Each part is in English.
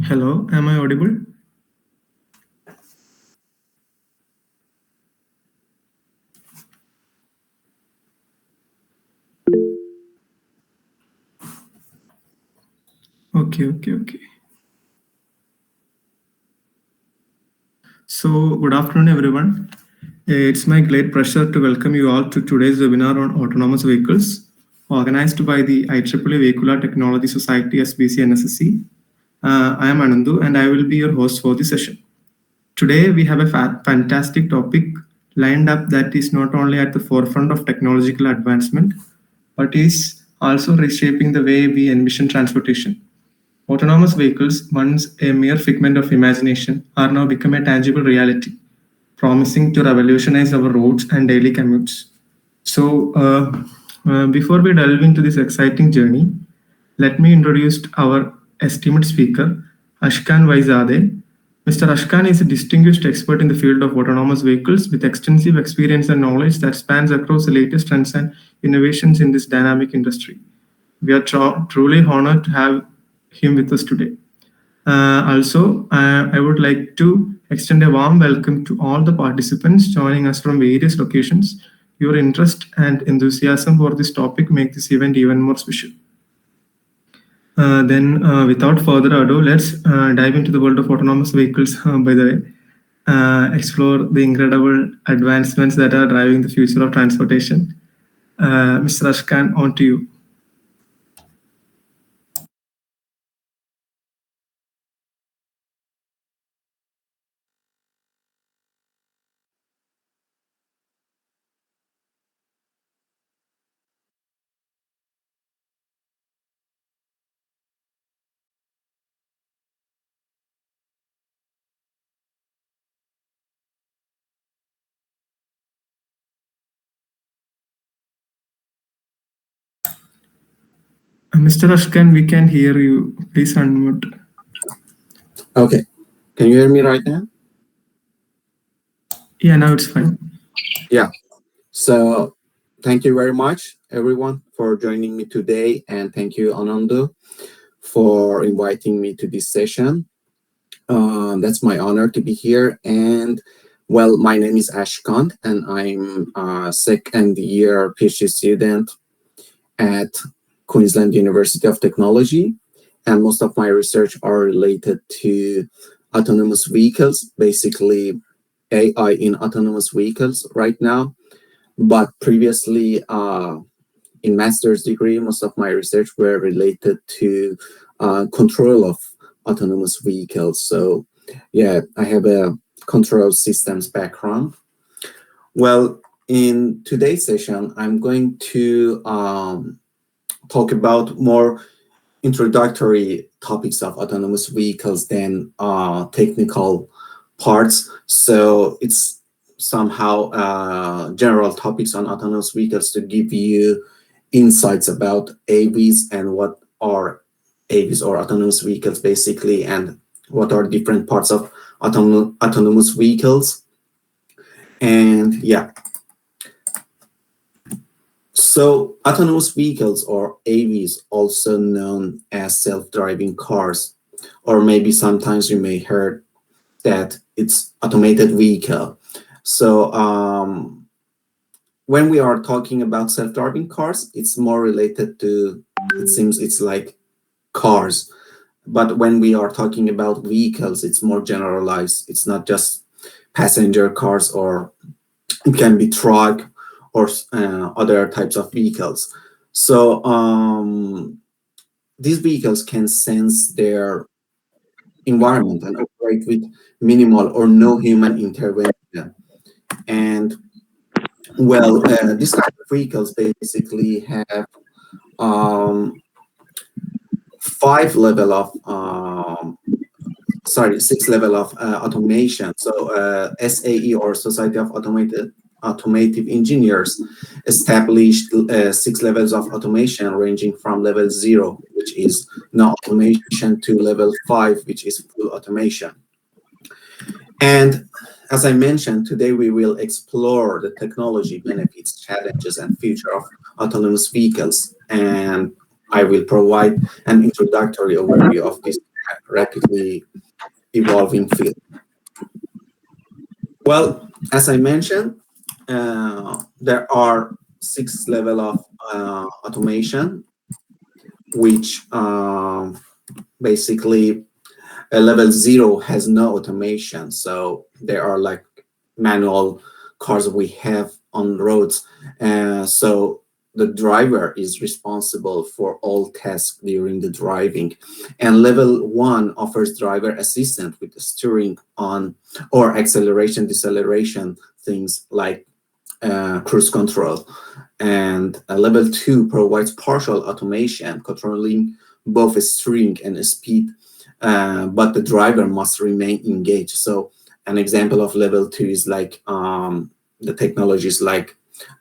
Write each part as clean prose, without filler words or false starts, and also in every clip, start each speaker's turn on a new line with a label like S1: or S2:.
S1: Hello, am I audible? Okay. So, good afternoon, everyone. It's my great pleasure to welcome you all to today's webinar on autonomous vehicles, organized by the IEEE Vehicular Technology Society, SBC NSSCE. I am Anandu, and I will be your host for the session. Today, we have a fantastic topic lined up that is not only at the forefront of technological advancement, but is also reshaping the way we envision transportation. Autonomous vehicles, once a mere figment of imagination, are now become a tangible reality, promising to revolutionize our roads and daily commutes. So, before we delve into this exciting journey, let me introduce our esteemed speaker, ASHKAN ZADEH. Mr. ASHKAN is a distinguished expert in the field of autonomous vehicles with extensive experience and knowledge that spans across the latest trends and innovations in this dynamic industry. We are truly honored to have him with us today. I would like to extend a warm welcome to all the participants joining us from various locations. Your interest and enthusiasm for this topic make this event even more special. Without further ado, let's dive into the world of autonomous vehicles, by the way, explore the incredible advancements that are driving the future of transportation. Mr. ASHKAN, on to you. Mr. ASHKAN, we can hear you. Please unmute.
S2: Okay. Can you hear me right now?
S1: Yeah, now it's fine.
S2: Yeah. So thank you very much, everyone, for joining me today. And thank you, Anandu, for inviting me to this session. That's my honor to be here. And well, my name is ASHKAN, and I'm a second-year PhD student at Queensland University of Technology, and most of my research are related to autonomous vehicles, basically AI in autonomous vehicles right now. But previously, in master's degree, most of my research were related to control of autonomous vehicles. So yeah, I have a control systems background. Well, in today's session, I'm going to talk about more introductory topics of autonomous vehicles than technical parts. So it's somehow general topics on autonomous vehicles to give you insights about AVs and what are AVs or autonomous vehicles basically, and what are different parts of autonomous vehicles. And yeah, so autonomous vehicles or AVs, also known as self-driving cars, or maybe sometimes you may heard that it's automated vehicle. So when we are talking about self-driving cars, it's more related to, it seems it's like cars. But when we are talking about vehicles, it's more generalized. It's not just passenger cars, or it can be truck or other types of vehicles. So these vehicles can sense their environment and operate with minimal or no human intervention. And well, these kind of vehicles basically have six level of automation. So SAE, or Society of Automotive Engineers, established 6 levels of automation, ranging from level 0, which is no automation, to level 5, which is full automation. And as I mentioned, today we will explore the technology, benefits, challenges, and future of autonomous vehicles. And I will provide an introductory overview of this rapidly evolving field. Well, as I mentioned, there are 6 levels of automation, which basically level 0 has no automation. So there are like manual cars we have on roads. So the driver is responsible for all tasks during the driving. And level 1 offers driver assistance with the steering on, or acceleration, deceleration, things like cruise control. And level 2 provides partial automation, controlling both steering and speed, but the driver must remain engaged. So an example of level 2 is like the technologies like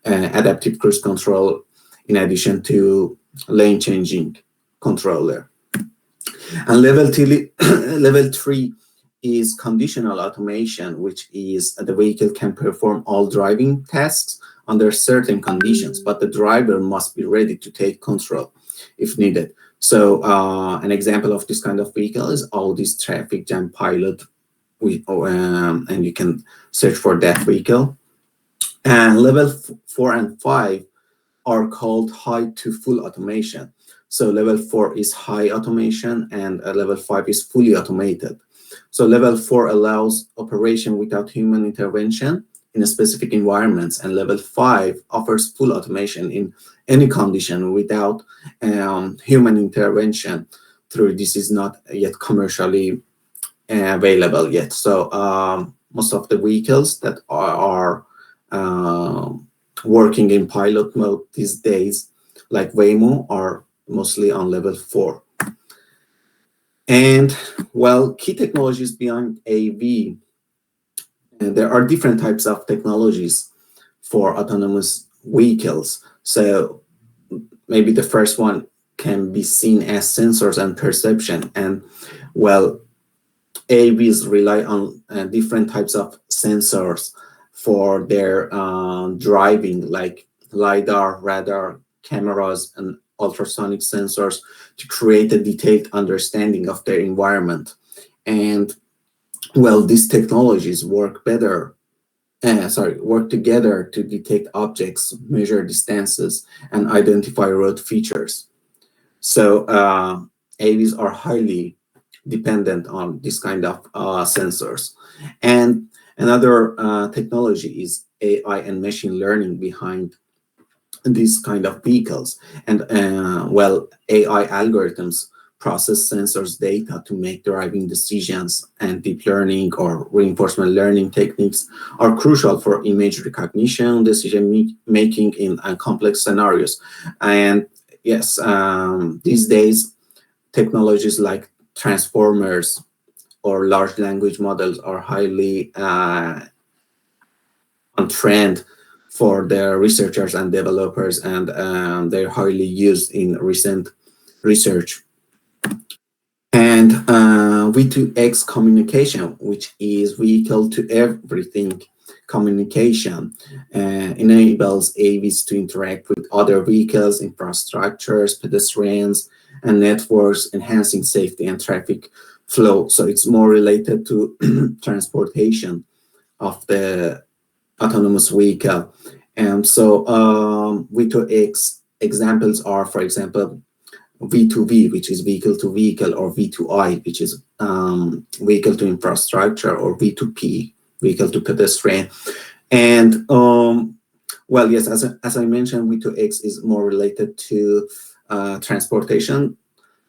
S2: adaptive cruise control, in addition to lane changing controller. And level 3 is conditional automation, which is the vehicle can perform all driving tasks under certain conditions, but the driver must be ready to take control if needed. So an example of this kind of vehicle is Audi's traffic jam pilot, and you can search for that vehicle. And level 4 and 5 are called high to full automation. So level 4 is high automation, and level 5 is fully automated. So level 4 allows operation without human intervention in specific environments, and level 5 offers full automation in any condition without human intervention. Through this is not yet commercially available yet. So most of the vehicles that are working in pilot mode these days, like Waymo, are mostly on level 4. And well, key technologies beyond AV, there are different types of technologies for autonomous vehicles. So maybe the first one can be seen as sensors and perception. And well, AVs rely on different types of sensors for their driving, like LiDAR, radar, cameras, and ultrasonic sensors, to create a detailed understanding of their environment. And well, these technologies work better work together to detect objects, measure distances, and identify road features. So AVs are highly dependent on this kind of sensors. And another technology is AI and machine learning behind these kind of vehicles. And well, AI algorithms process sensors data to make driving decisions, and deep learning or reinforcement learning techniques are crucial for image recognition, decision making in complex scenarios. And yes, these days technologies like transformers or large language models are highly on trend for the researchers and developers, and they're highly used in recent research. And V2X communication, which is vehicle to everything communication, enables AVs to interact with other vehicles, infrastructures, pedestrians, and networks, enhancing safety and traffic flow. So it's more related to transportation of the autonomous vehicle. And so V2X examples are, for example, V2V, which is vehicle to vehicle, or V2I, which is vehicle to infrastructure, or V2P, vehicle to pedestrian. And well, yes, as I mentioned, V2X is more related to transportation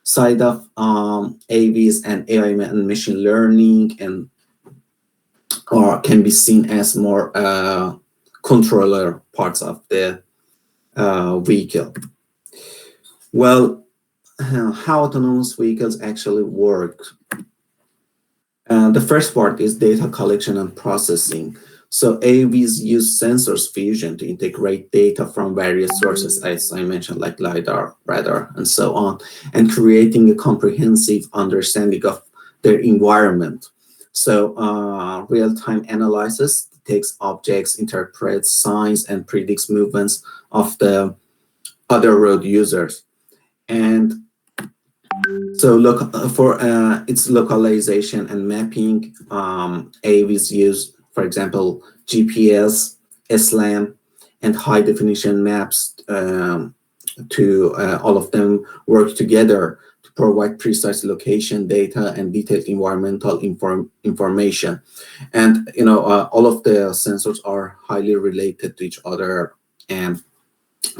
S2: side of AVs, and AI and machine learning, and or can be seen as more controller parts of the vehicle. Well, how autonomous vehicles actually work. The first part is data collection and processing. So AVs use sensors fusion to integrate data from various sources, as I mentioned, like LiDAR, radar, and so on, and creating a comprehensive understanding of their environment. So real-time analysis takes objects, interprets signs, and predicts movements of the other road users. And so look for its localization and mapping, AVs use, for example, GPS, SLAM, and high definition maps to all of them work together to provide precise location data and detailed environmental information. And all of the sensors are highly related to each other, and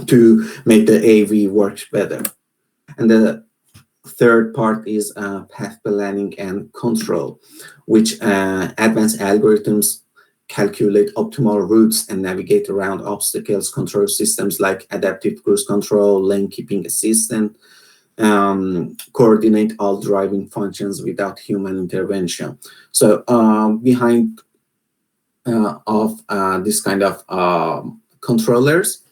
S2: to make the AV work better. And the third part is path planning and control, which advanced algorithms calculate optimal routes and navigate around obstacles. Control systems like adaptive cruise control, lane keeping assistant, coordinate all driving functions without human intervention. So behind of this kind of controllers,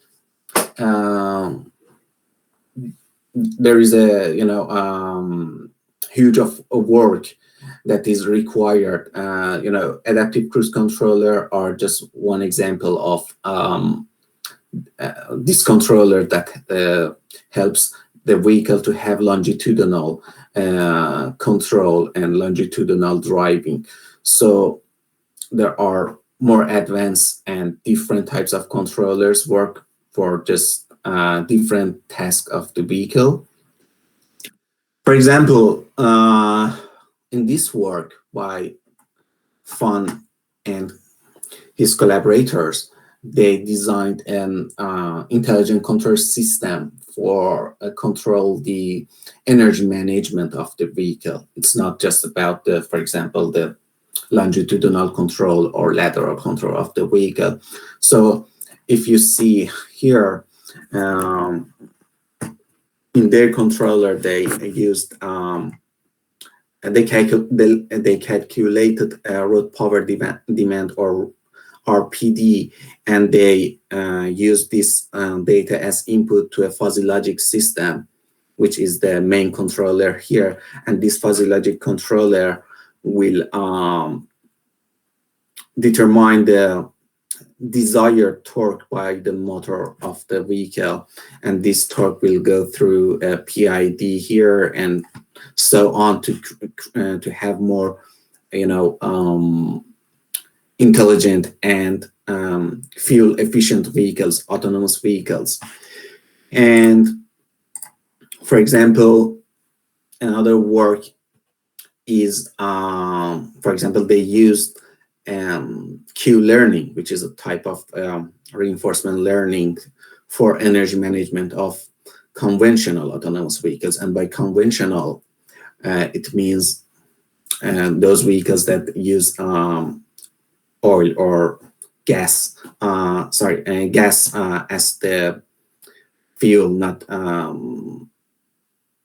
S2: there is a huge of work that is required. Adaptive cruise controller are just one example of this controller that helps the vehicle to have longitudinal control and longitudinal driving. So there are more advanced and different types of controllers work for just different tasks of the vehicle. For example, in this work by Fan and his collaborators, they designed an intelligent control system for control the energy management of the vehicle. It's not just about the, for example, the longitudinal control or lateral control of the vehicle. So if you see here, in their controller, they used they calculated road power demand or RPD, and they used this data as input to a fuzzy logic system, which is the main controller here. And this fuzzy logic controller will determine the desired torque by the motor of the vehicle, and this torque will go through a PID here and so on to have more intelligent and fuel-efficient vehicles, autonomous vehicles. And for example, another work is, for example, they used Q-learning, which is a type of reinforcement learning for energy management of conventional autonomous vehicles. And by conventional, it means those vehicles that use oil or gas, gas as the fuel, not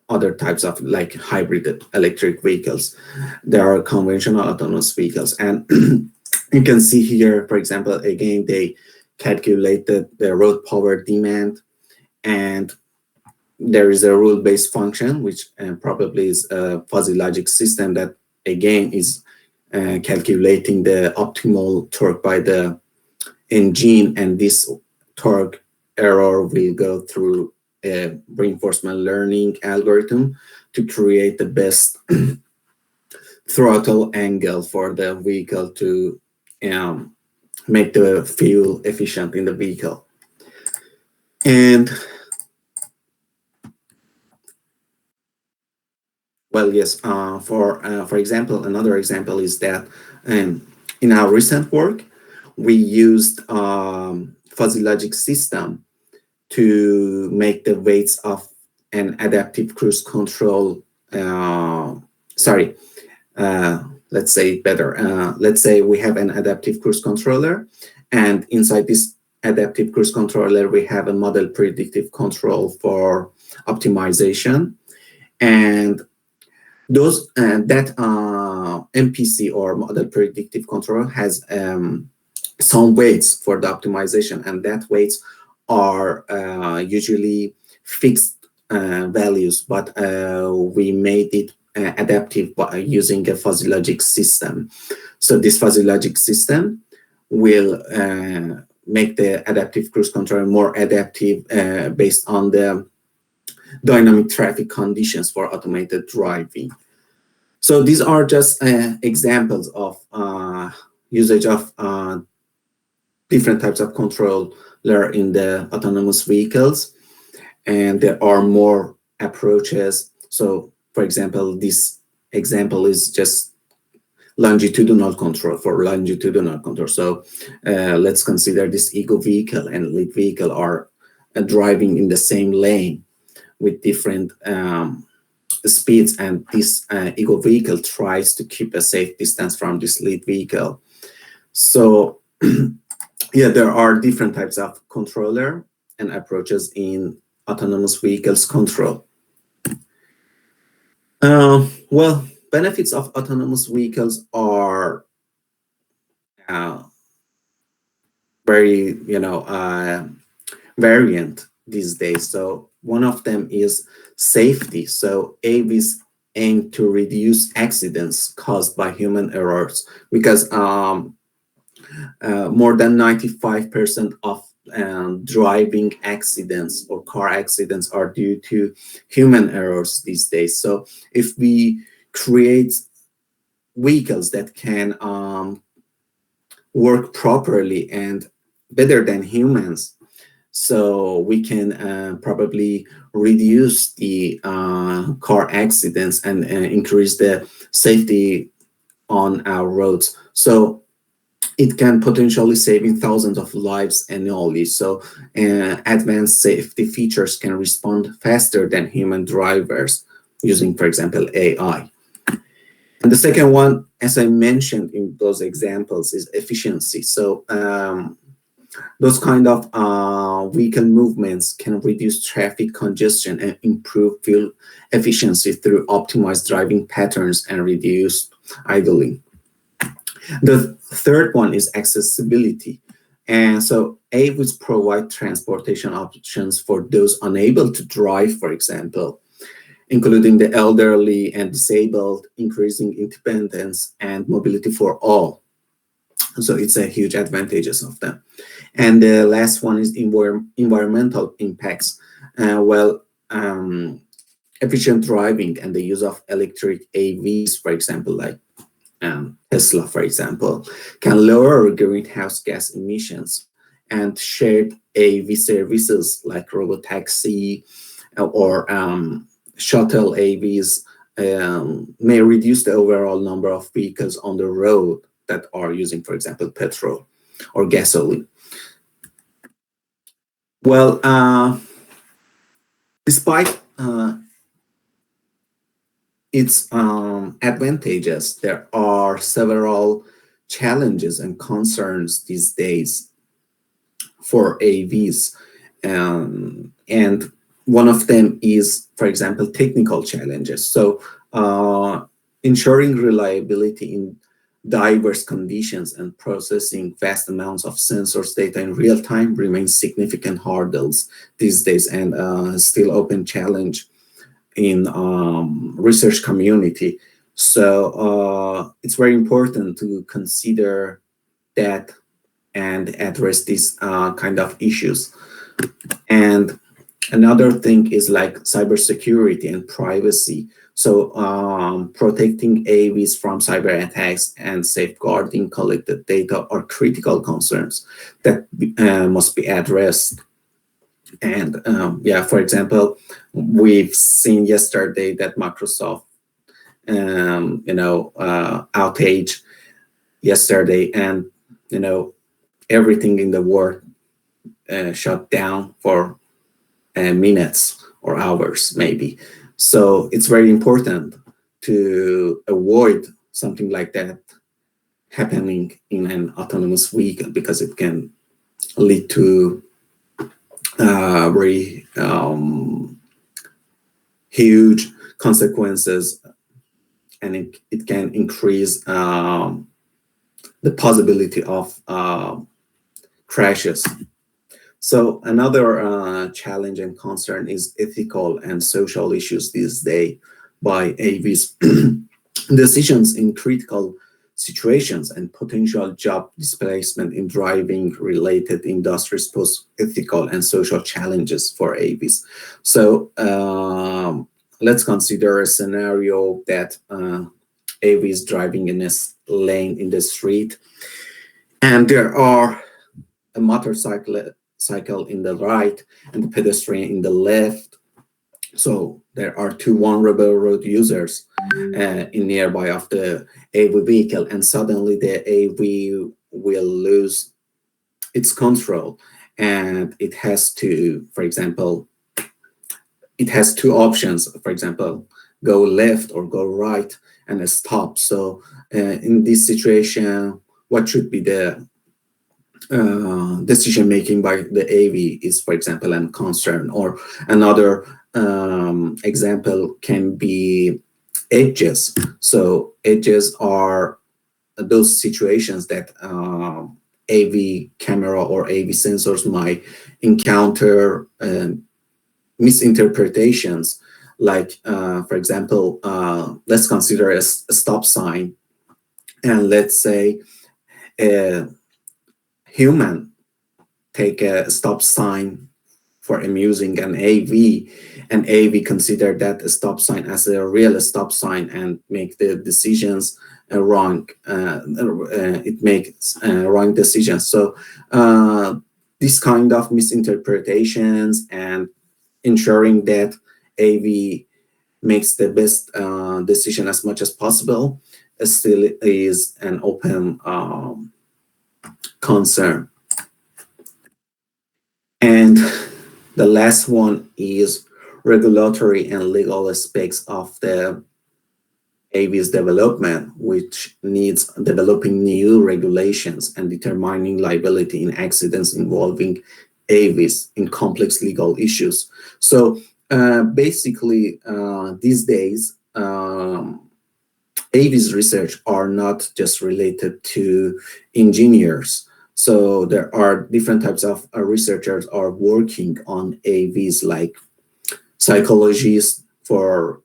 S2: other types of like hybrid electric vehicles. There are conventional autonomous vehicles. And you can see here, for example, again, they calculated the road power demand, and there is a rule-based function, which probably is a fuzzy logic system that again is calculating the optimal torque by the engine, and this torque error will go through a reinforcement learning algorithm to create the best throttle angle for the vehicle to make the fuel efficient in the vehicle. And well, yes, for example, another example is that in our recent work, we used fuzzy logic system to make the weights of an adaptive cruise control, let's say better. Let's say we have an adaptive cruise controller, and inside this adaptive cruise controller, we have a model predictive control for optimization. And those that MPC or model predictive controller has some weights for the optimization, and that weights are usually fixed values, but we made it adaptive by using a fuzzy logic system. So this fuzzy logic system will make the adaptive cruise controller more adaptive based on the dynamic traffic conditions for automated driving. So these are just examples of usage of different types of controller in the autonomous vehicles, and there are more approaches. So for example, this example is just longitudinal control for longitudinal control. So let's consider this ego vehicle and lead vehicle are driving in the same lane with different speeds, and this ego vehicle tries to keep a safe distance from this lead vehicle. So yeah, there are different types of controller and approaches in autonomous vehicles control. Well, benefits of autonomous vehicles are very, variant these days. So one of them is safety. So AVs aim to reduce accidents caused by human errors, because more than 95% of driving accidents or car accidents are due to human errors these days. So if we create vehicles that can work properly and better than humans, so we can probably reduce the car accidents and increase the safety on our roads. So it can potentially saving thousands of lives annually. So advanced safety features can respond faster than human drivers using, for example, AI. And the second one, as I mentioned in those examples, is efficiency. So those kind of vehicle movements can reduce traffic congestion and improve fuel efficiency through optimized driving patterns and reduced idling. The third one is accessibility. And so AVs provide transportation options for those unable to drive, for example, including the elderly and disabled, increasing independence and mobility for all. So it's a huge advantages of them. And the last one is environmental impacts. Efficient driving and the use of electric AVs, for example, like Tesla, for example, can lower greenhouse gas emissions, and shared AV services like robotaxi or shuttle AVs may reduce the overall number of vehicles on the road that are using, for example, petrol or gasoline. Well, despite its advantages, there are several challenges and concerns these days for AVs. And one of them is, for example, technical challenges. So ensuring reliability in diverse conditions and processing vast amounts of sensors data in real time remains significant hurdles these days, and still open challenge in research community. So it's very important to consider that and address these kind of issues. And another thing is like cybersecurity and privacy. So protecting AVs from cyber attacks and safeguarding collected data are critical concerns that must be addressed. And yeah, for example, we've seen yesterday that Microsoft, outage yesterday, and everything in the world shut down for minutes or hours maybe. So it's very important to avoid something like that happening in an autonomous vehicle, because it can lead to very huge consequences, and it can increase the possibility of crashes. So another challenge and concern is ethical and social issues these days by AVs. Decisions in critical situations and potential job displacement in driving related industries pose ethical and social challenges for AVs. So let's consider a scenario that AV is driving in a lane in the street, and there are a motorcycle in the right and the pedestrian in the left. So there are two vulnerable road users in nearby of the AV vehicle, and suddenly the AV will lose its control, and it has to, for example, it has two options, for example, go left or go right and stop. So in this situation, what should be the decision making by the AV is, for example, a concern. Or another example can be edges. So edges are those situations that AV camera or AV sensors might encounter misinterpretations. Like, for example, let's consider a stop sign, and let's say a human take a stop sign for amusing an AV, and AV consider that a stop sign as a real stop sign and make the decisions wrong. It makes wrong decisions. So this kind of misinterpretations and ensuring that AV makes the best decision as much as possible still is an open concern. And the last one is regulatory and legal aspects of the AV's development, which needs developing new regulations and determining liability in accidents involving AVs in complex legal issues. So basically, these days, AV's research are not just related to engineers. So there are different types of researchers are working on AVs, like psychologists for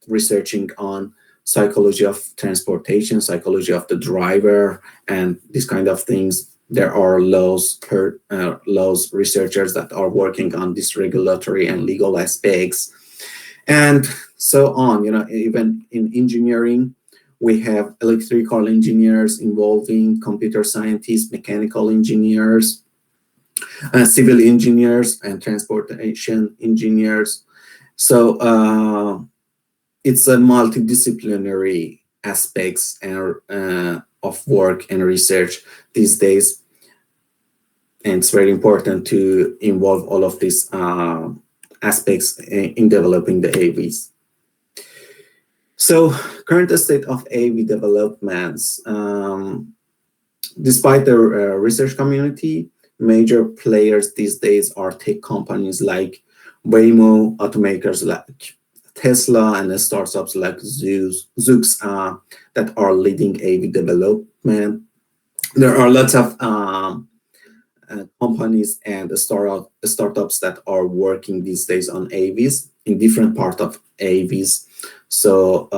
S2: researching on psychology of transportation, psychology of the driver, and these kind of things. There are laws researchers that are working on these regulatory and legal aspects, and so on. Even in engineering, we have electrical engineers involving computer scientists, mechanical engineers, civil engineers, and transportation engineers. So it's a multidisciplinary aspects and of work and research these days, and it's very important to involve all of these aspects in developing the AVs. So current state of AV developments, despite the research community, major players these days are tech companies like Waymo, automakers like Tesla, and startups like Zoox that are leading AV development. There are lots of companies and startups that are working these days on AVs in different parts of AVs. So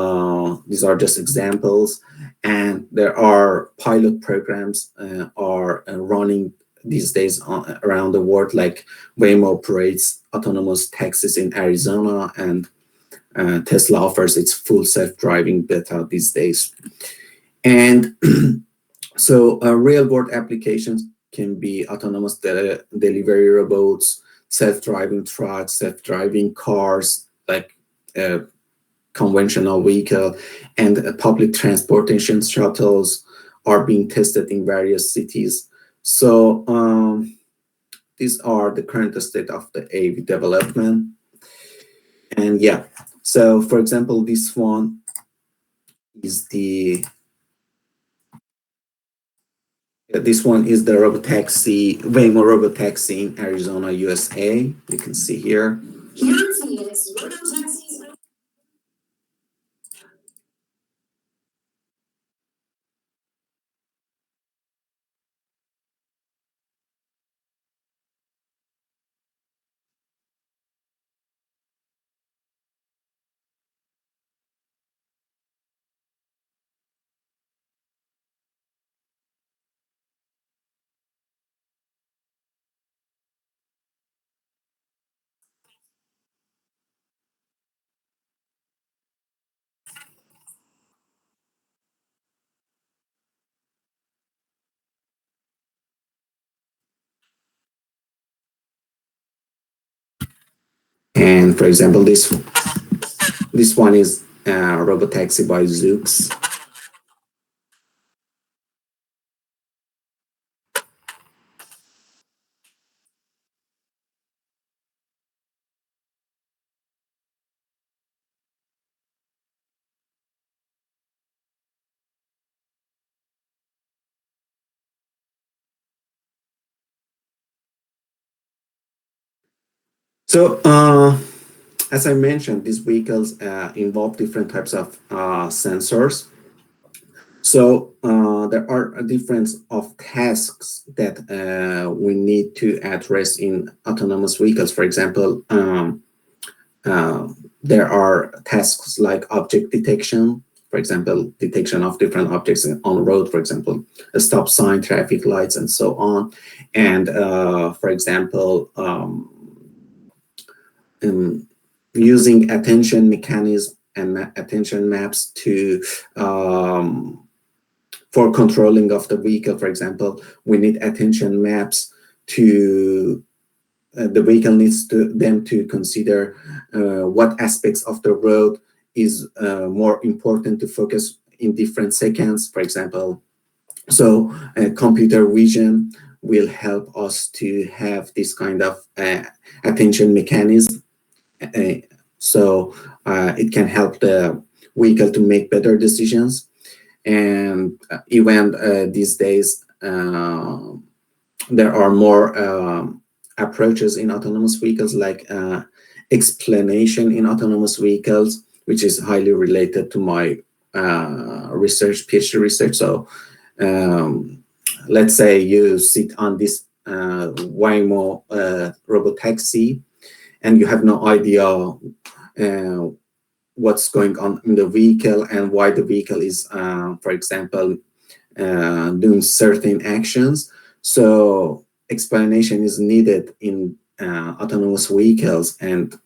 S2: these are just examples, and there are pilot programs are running these days around the world, like Waymo operates autonomous taxis in Arizona, and Tesla offers its full self-driving beta these days. And so real-world applications can be autonomous delivery robots, self-driving trucks, self-driving cars, like conventional vehicle, and public transportation shuttles are being tested in various cities. So these are the current state of the AV development. And yeah, so for example, this one is the robotaxi, Waymo robotaxi in Arizona, USA. You can see here. And for example, this one is robotaxi by Zoox. So as I mentioned, these vehicles involve different types of sensors. So there are a difference of tasks that we need to address in autonomous vehicles. For example, there are tasks like object detection, for example, detection of different objects on the road, for example, a stop sign, traffic lights, and so on. And for example, using attention mechanism and attention maps to for controlling of the vehicle. For example, we need attention maps to the vehicle needs them to consider what aspects of the road is more important to focus in different seconds, for example. So computer vision will help us to have this kind of attention mechanism. So it can help the vehicle to make better decisions. And even these days, there are more approaches in autonomous vehicles, like explanation in autonomous vehicles, which is highly related to my research, PhD research. So let's say you sit on this Waymo robotaxi, and you have no idea what's going on in the vehicle and why the vehicle is, for example, doing certain actions. So explanation is needed in autonomous vehicles. And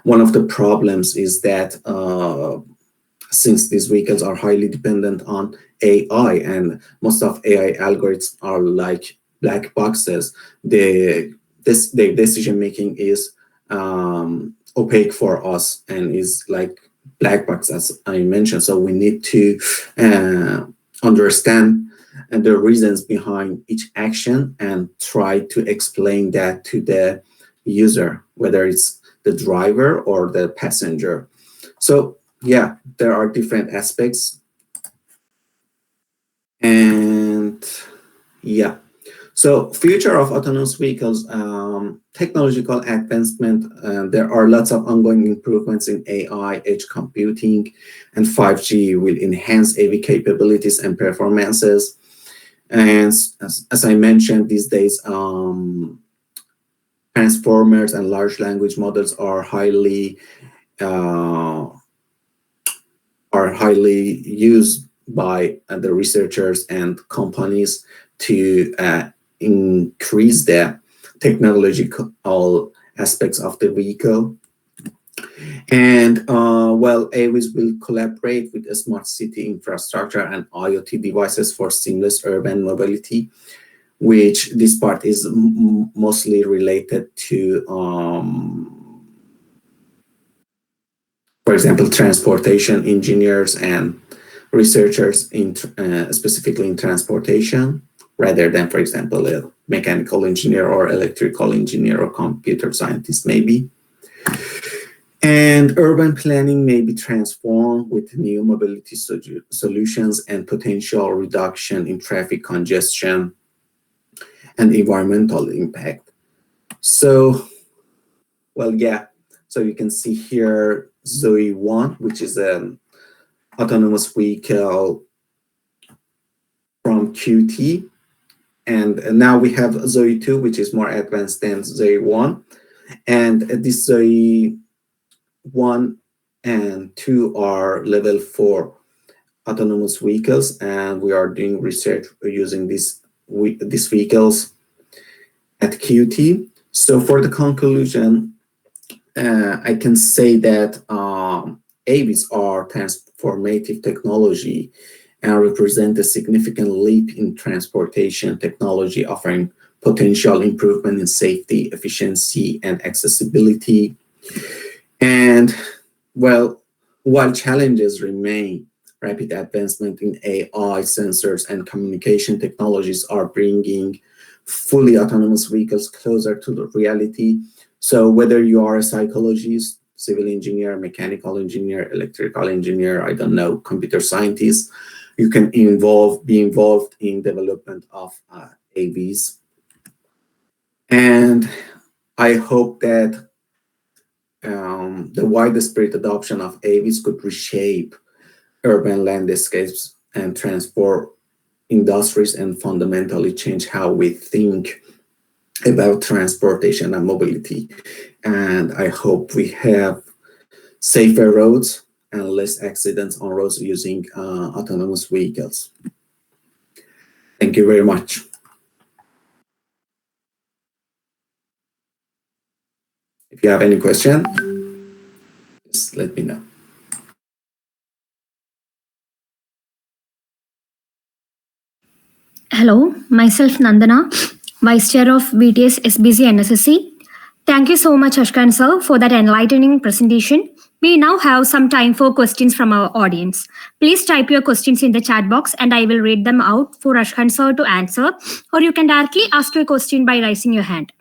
S2: one of the problems is that since these vehicles are highly dependent on AI, and most of AI algorithms are like black boxes. The decision making is opaque for us and is like black box, as I mentioned. So we need to understand the reasons behind each action and try to explain that to the user, whether it's the driver or the passenger. So yeah, there are different aspects. And yeah, so future of autonomous vehicles, technological advancement. There are lots of ongoing improvements in AI, edge computing, and 5G will enhance AV capabilities and performances. And as I mentioned, these days, transformers and large language models are highly used by the researchers and companies to increase the technological aspects of the vehicle. And well, AVs will collaborate with a smart city infrastructure and IoT devices for seamless urban mobility, which this part is mostly related to, for example, transportation engineers and researchers in specifically in transportation, rather than, for example, a mechanical engineer or electrical engineer or computer scientist maybe. And urban planning may be transformed with new mobility solutions and potential reduction in traffic congestion and environmental impact. So, well, yeah, so you can see here Zoe 1, which is an autonomous vehicle from QT. And now we have Zoe 2, which is more advanced than Zoe 1. And this Zoe 1 and 2 are level 4 autonomous vehicles, and we are doing research using these vehicles at QT. So for the conclusion, I can say that AVs are transformative technology and represent a significant leap in transportation technology, offering potential improvement in safety, efficiency, and accessibility. And well, while challenges remain, rapid advancement in AI, sensors, and communication technologies are bringing fully autonomous vehicles closer to the reality. So whether you are a psychologist, civil engineer, mechanical engineer, electrical engineer, I don't know, computer scientist, you can be involved in development of AVs. And I hope that the widespread adoption of AVs could reshape urban landscapes and transport industries and fundamentally change how we think about transportation and mobility. And I hope we have safer roads and less accidents on roads using autonomous vehicles. Thank you very much. If you have any question, just let me know.
S3: Hello, myself Nandana, Vice Chair of VTS SBC NSSC. Thank you so much, Ashkan sir, for that enlightening presentation. We now have some time for questions from our audience. Please type your questions in the chat box and I will read them out for Ashkan sir to answer, or you can directly ask your question by raising your hand.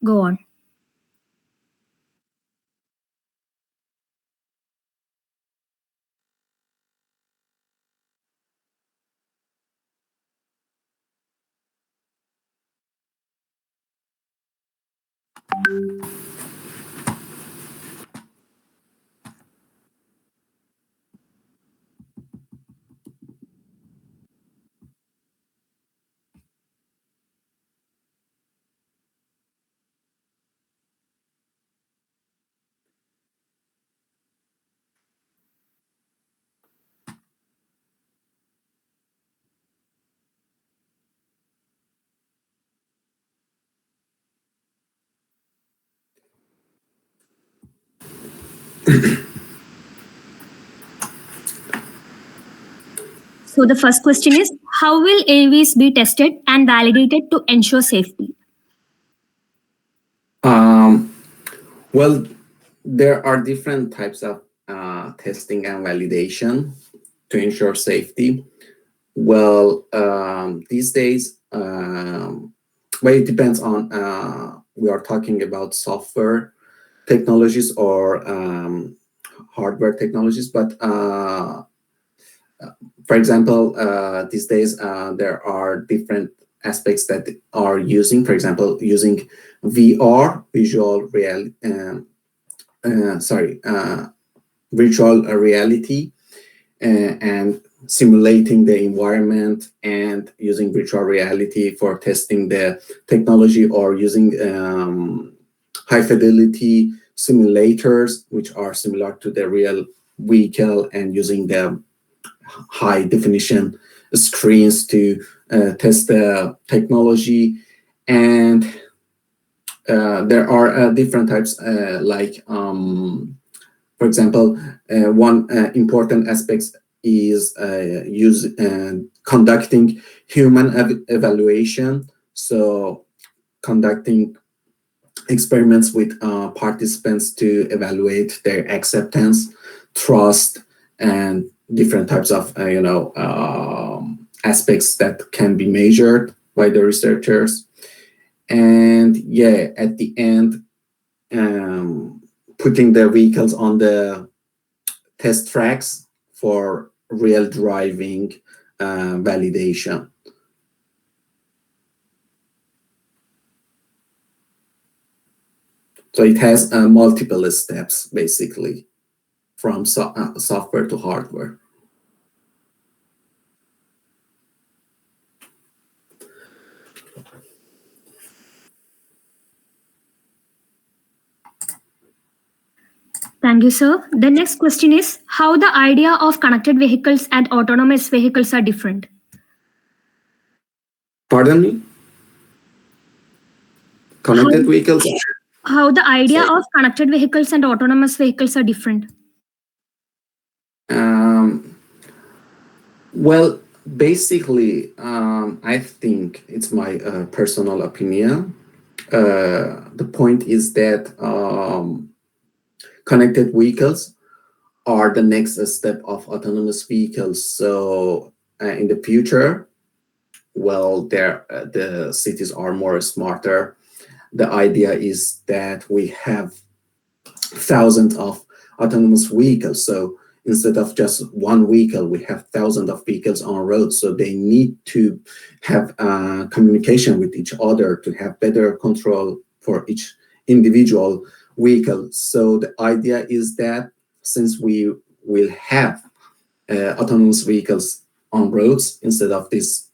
S3: Go on. So the first question is, how will AVs be tested and validated to ensure safety?
S2: Well, there are different types of testing and validation to ensure safety. Well, these days, well, it depends on we are talking about software technologies or hardware technologies, but for example, these days there are different aspects that are using, for example, using VR, virtual reality, and simulating the environment and using virtual reality for testing the technology, or using high fidelity simulators, which are similar to the real vehicle, and using the high definition screens to test the technology. And there are different types, like for example, one important aspect is conducting human evaluation. So conducting experiments with participants to evaluate their acceptance, trust, and different types of aspects that can be measured by the researchers. And yeah, at the end, putting the vehicles on the test tracks for real driving validation. So it has multiple steps, basically, from software to hardware.
S3: Thank you, sir. The next question is, how the idea of connected vehicles and autonomous vehicles are different?
S2: Pardon me? Connected vehicles?
S3: How the idea of connected vehicles and autonomous vehicles are different?
S2: Well, basically, I think it's my personal opinion. The point is that connected vehicles are the next step of autonomous vehicles. So in the future, well, the cities are more smarter. The idea is that we have thousands of autonomous vehicles. So instead of just one vehicle, we have thousands of vehicles on roads. So they need to have communication with each other to have better control for each individual vehicle. So the idea is that since we will have autonomous vehicles on roads instead of these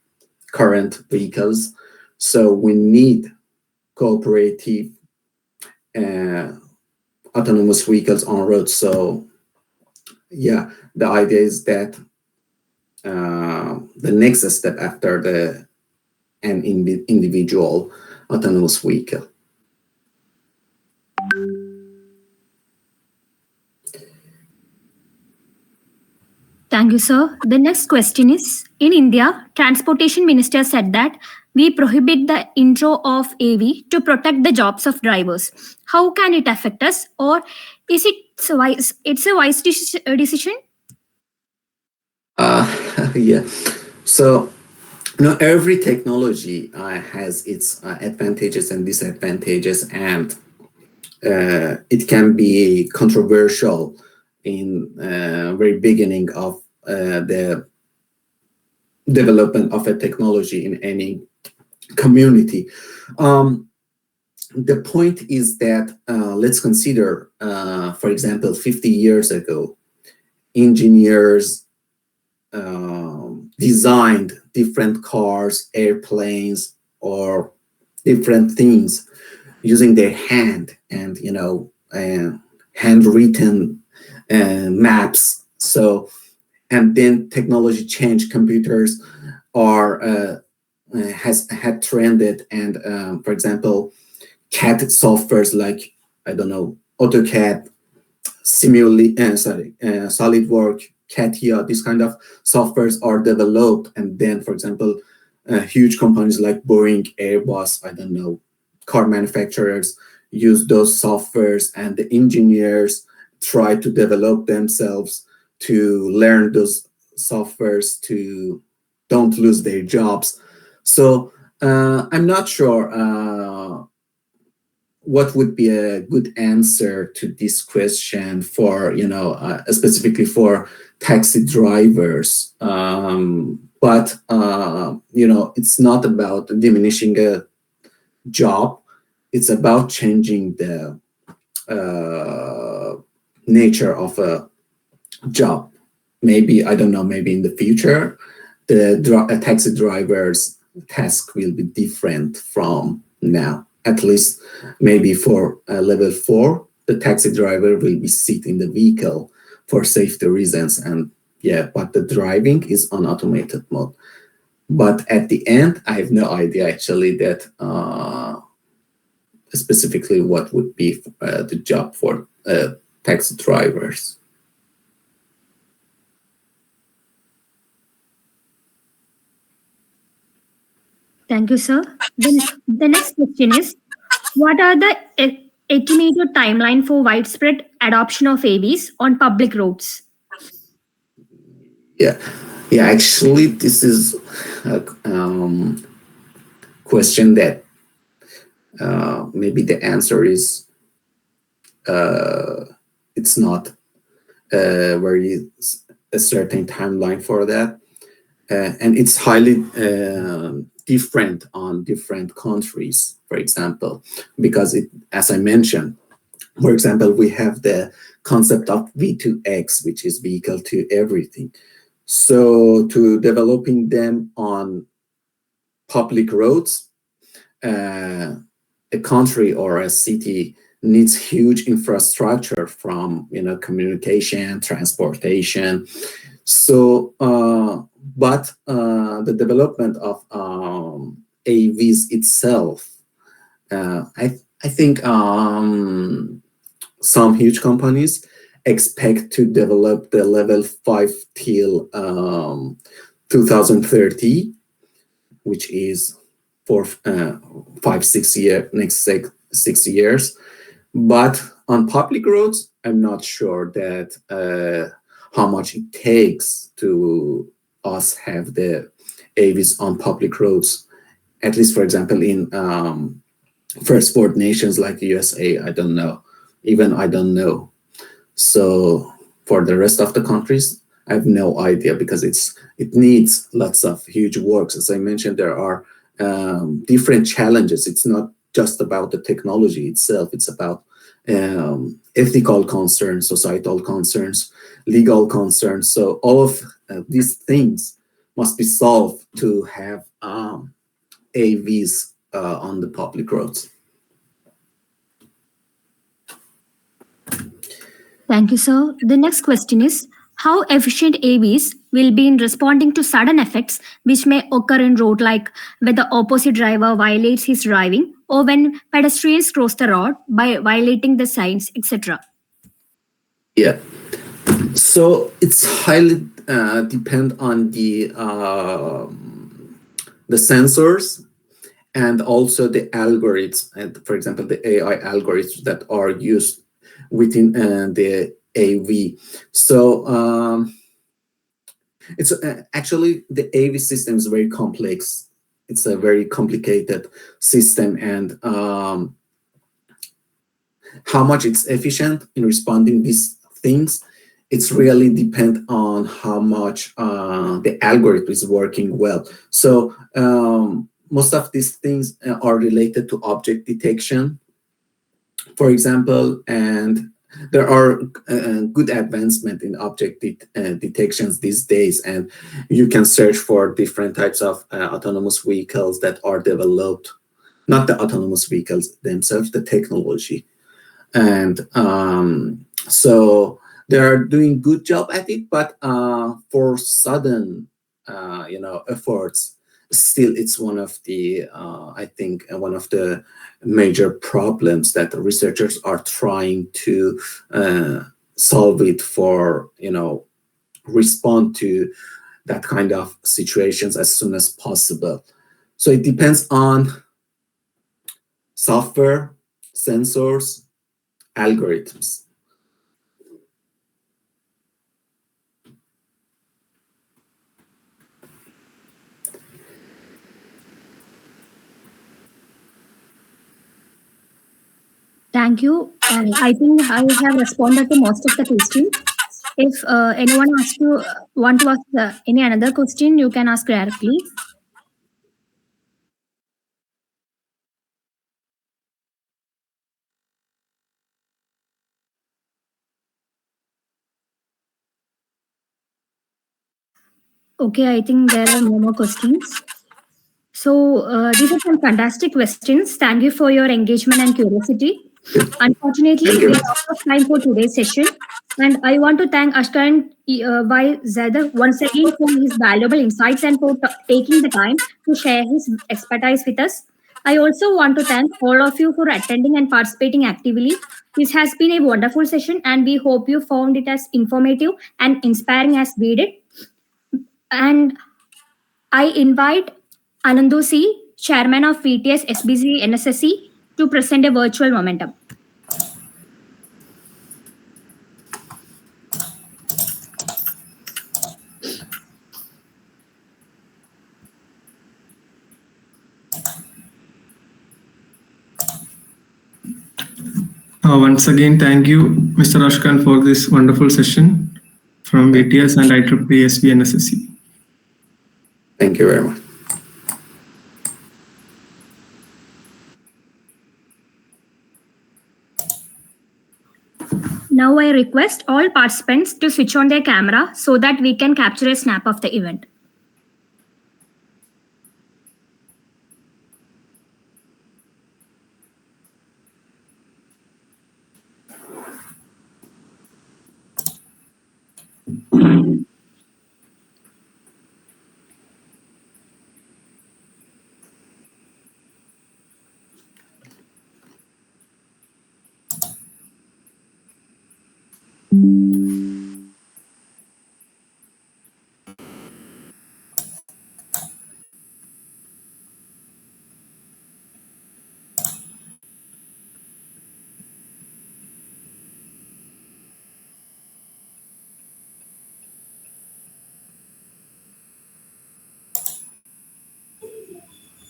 S2: current vehicles, so we need cooperative autonomous vehicles on roads. So yeah, the idea is that the next step after an individual autonomous vehicle.
S3: Thank you, sir. The next question is, in India, Transportation Minister said that we prohibit the intro of AV to protect the jobs of drivers. How can it affect us, or is it wise? It's a wise decision?
S2: Yeah. So every technology has its advantages and disadvantages, and it can be controversial in very beginning of the development of a technology in any community. The point is that let's consider, for example, 50 years ago, engineers designed different cars, airplanes, or different things using their hand and handwritten maps. So, and then technology changed. Computers had trended, and for example, CAD softwares like AutoCAD, SolidWorks, CATIA, these kind of softwares are developed, and then, for example, huge companies like Boeing, Airbus, I don't know, car manufacturers use those softwares, and the engineers try to develop themselves to learn those softwares to don't lose their jobs. So I'm not sure what would be a good answer to this question for, specifically for taxi drivers. But it's not about diminishing a job. It's about changing the nature of a job. Maybe, I don't know, maybe in the future, the taxi driver's task will be different from now. At least maybe for level 4, the taxi driver will be sit in the vehicle for safety reasons, and but the driving is on automated mode. But at the end, I have no idea actually that specifically what would be the job for taxi drivers.
S3: Thank you, sir. The next question is, what are the estimated timeline for widespread adoption of AVs on public roads?
S2: Yeah, actually, this is a question that maybe the answer is it's not very a certain timeline for that, and it's highly different on different countries, for example, because as I mentioned, for example, we have the concept of V2X, which is vehicle to everything. So to developing them on public roads, a country or a city needs huge infrastructure from communication, transportation. So but the development of AVs itself, I think some huge companies expect to develop the level 5 till 2030, which is for 5-6 years, next 6 years. But on public roads, I'm not sure that how much it takes to us have the AVs on public roads. At least, for example, in first world nations like the USA, I don't know. Even I don't know. So for the rest of the countries, I have no idea, because it needs lots of huge works. As I mentioned, there are different challenges. It's not just about the technology itself. It's about ethical concerns, societal concerns, legal concerns. So all of these things must be solved to have AVs on the public roads.
S3: Thank you, sir. The next question is, how efficient AVs will be in responding to sudden effects which may occur in road, like when the opposite driver violates his driving, or when pedestrians cross the road by violating the signs, etc.?
S2: Yeah. So it's highly depend on the sensors and also the algorithms, and for example, the AI algorithms that are used within the AV. So it's actually the AV system is very complex. It's a very complicated system, and how much it's efficient in responding these things, it's really depend on how much the algorithm is working well. So most of these things are related to object detection, for example, and there are good advancement in object detections these days, and you can search for different types of autonomous vehicles that are developed, not the autonomous vehicles themselves, the technology. And so they are doing good job at it, but for sudden efforts, still it's one of the I think one of the major problems that the researchers are trying to solve it for respond to that kind of situations as soon as possible. So it depends on software, sensors, algorithms.
S3: Thank you. I think I have responded to most of the questions. If anyone want to ask any another question, you can ask directly. Okay, I think there are no more questions. So these are some fantastic questions. Thank you for your engagement and curiosity. Unfortunately, we are out of time for today's session. And I want to thank ASHKAN by ZADEH once again for his valuable insights and for taking the time to share his expertise with us. I also want to thank all of you for attending and participating actively. This has been a wonderful session, and we hope you found it as informative and inspiring as we did. And I invite Anandu C, Chairman of VTS SBC NSSCE, to present a virtual momentum.
S1: Once again, thank you, Mr. ASHKAN, for this wonderful session from VTS and IEEE SB NSSCE.
S2: Thank you very much.
S3: Now I request all participants to switch on their camera so that we can capture a snap of the event.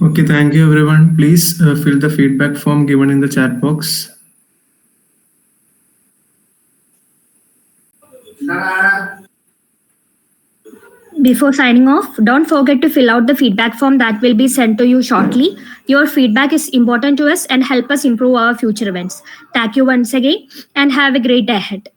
S1: Okay, thank you everyone. Please fill the feedback form given in the chat box.
S3: Before signing off, don't forget to fill out the feedback form that will be sent to you shortly. Your feedback is important to us and help us improve our future events. Thank you once again and have a great day ahead.